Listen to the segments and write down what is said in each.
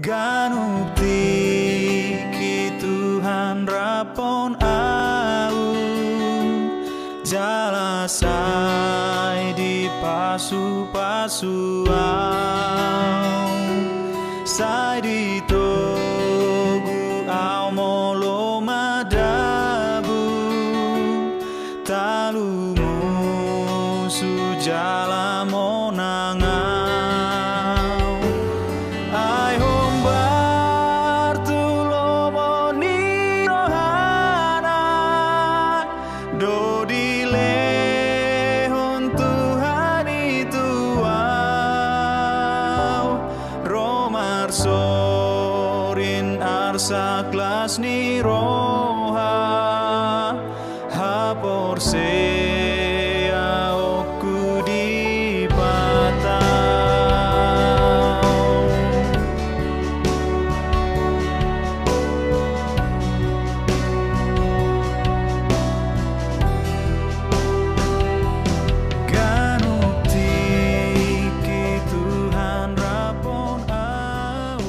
Ganukti ki Tuhan rapon au jalasai di pasu-pasu au sai di togu au molo madabu talumu sujala monangau ai hombar tulomo ni rohana dodile hon Tuhan itu au romar sorin arsa klas ni roha hapor sea oku di patau ganukti ki Tuhan rapon au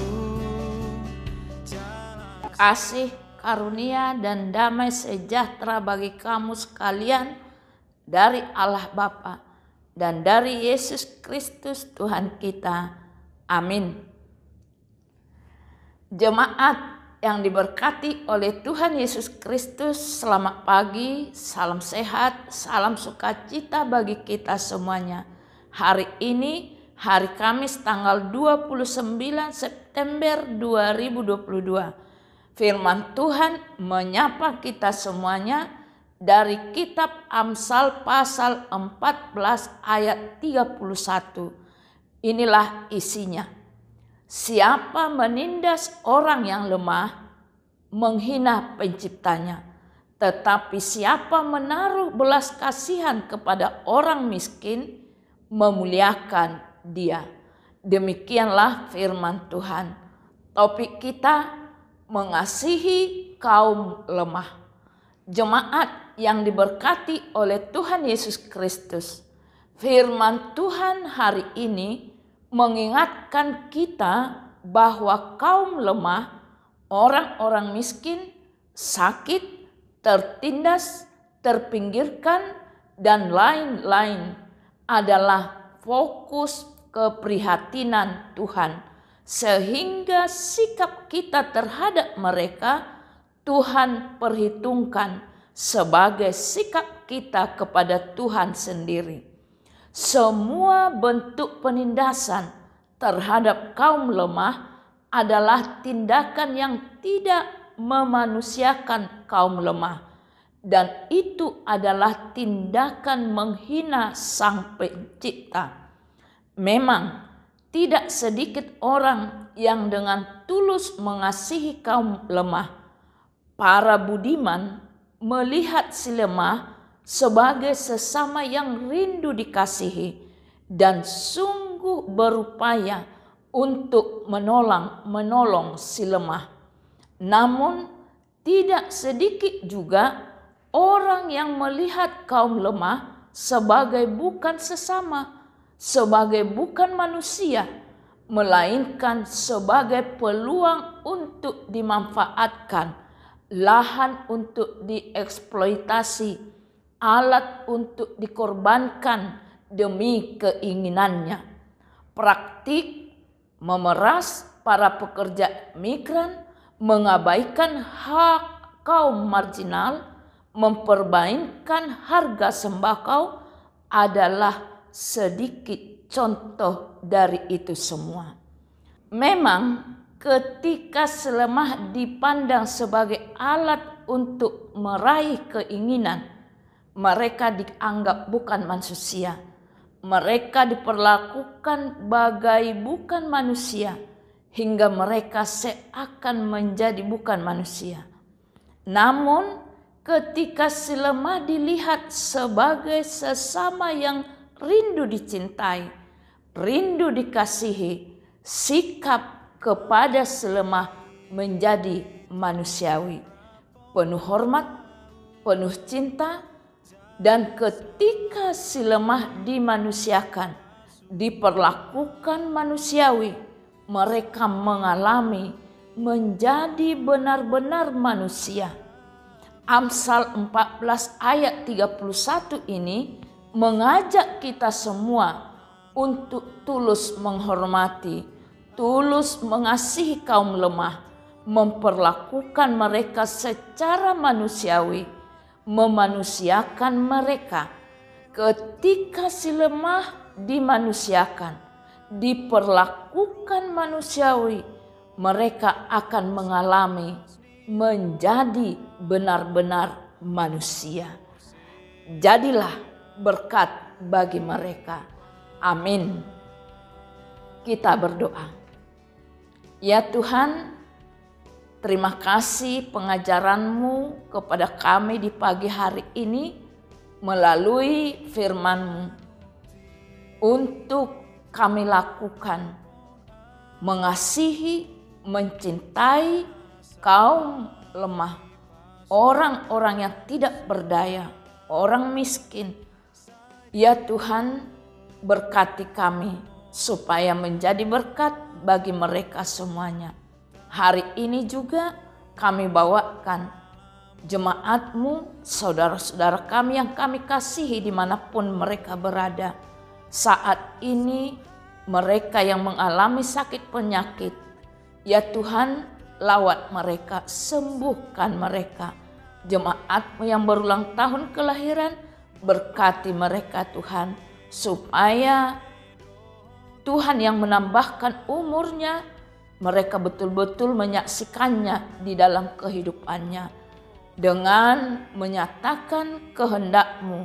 Kasih, karunia, dan damai sejahtera bagi kamu sekalian dari Allah Bapa dan dari Yesus Kristus Tuhan kita. Amin. Jemaat yang diberkati oleh Tuhan Yesus Kristus, selamat pagi, salam sehat, salam sukacita bagi kita semuanya. Hari ini, hari Kamis tanggal 29 September 2022. Firman Tuhan menyapa kita semuanya dari kitab Amsal pasal 14 ayat 31. Inilah isinya. Siapa menindas orang yang lemah, menghina penciptanya. Tetapi siapa menaruh belas kasihan kepada orang miskin, memuliakan dia. Demikianlah firman Tuhan. Topik kita, mengasihi kaum lemah. Jemaat yang diberkati oleh Tuhan Yesus Kristus, firman Tuhan hari ini mengingatkan kita bahwa kaum lemah, orang-orang miskin, sakit, tertindas, terpinggirkan, dan lain-lain adalah fokus keprihatinan Tuhan. Sehingga sikap kita terhadap mereka Tuhan perhitungkan sebagai sikap kita kepada Tuhan sendiri. Semua bentuk penindasan terhadap kaum lemah adalah tindakan yang tidak memanusiakan kaum lemah. Dan itu adalah tindakan menghina Sang Pencipta. Memang tidak sedikit orang yang dengan tulus mengasihi kaum lemah. Para budiman melihat si lemah sebagai sesama yang rindu dikasihi dan sungguh berupaya untuk menolong si lemah. Namun tidak sedikit juga orang yang melihat kaum lemah sebagai bukan sesama, sebagai bukan manusia, melainkan sebagai peluang untuk dimanfaatkan, lahan untuk dieksploitasi, alat untuk dikorbankan demi keinginannya. Praktik memeras para pekerja migran, mengabaikan hak kaum marginal, mempermainkan harga sembako adalah sedikit contoh dari itu semua. Memang ketika selemah dipandang sebagai alat untuk meraih keinginan, mereka dianggap bukan manusia. Mereka diperlakukan bagai bukan manusia hingga mereka seakan menjadi bukan manusia. Namun ketika si lemah dilihat sebagai sesama yang rindu dicintai, rindu dikasihi, sikap kepada si lemah menjadi manusiawi, penuh hormat, penuh cinta, dan ketika si lemah dimanusiakan, diperlakukan manusiawi, mereka mengalami menjadi benar-benar manusia. Amsal 14 ayat 31 ini mengajak kita semua untuk tulus menghormati, tulus mengasihi kaum lemah, memperlakukan mereka secara manusiawi, memanusiakan mereka. Ketika si lemah dimanusiakan, diperlakukan manusiawi, mereka akan mengalami menjadi benar-benar manusia. Jadilah berkat bagi mereka. Amin. Kita berdoa. Ya Tuhan, terima kasih pengajaran-Mu kepada kami di pagi hari ini melalui firman-Mu untuk kami lakukan, mengasihi, mencintai kaum lemah, orang-orang yang tidak berdaya, orang miskin. Ya Tuhan, berkati kami supaya menjadi berkat bagi mereka semuanya. Hari ini juga kami bawakan jemaat-Mu, saudara-saudara kami yang kami kasihi dimanapun mereka berada. Saat ini mereka yang mengalami sakit penyakit, ya Tuhan, lawat mereka, sembuhkan mereka. Jemaat-Mu yang berulang tahun kelahiran, berkati mereka Tuhan, supaya Tuhan yang menambahkan umurnya, mereka betul-betul menyaksikannya di dalam kehidupannya dengan menyatakan kehendak-Mu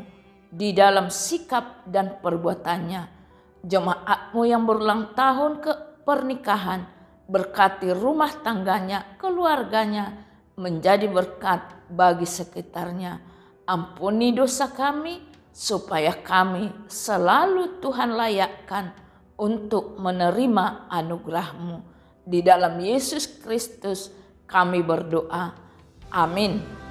di dalam sikap dan perbuatannya. Jemaat-Mu yang berulang tahun ke pernikahan, berkati rumah tangganya, keluarganya, menjadi berkat bagi sekitarnya. Ampuni dosa kami, supaya kami selalu Tuhan layakkan untuk menerima anugerah-Mu. Di dalam Yesus Kristus kami berdoa. Amin.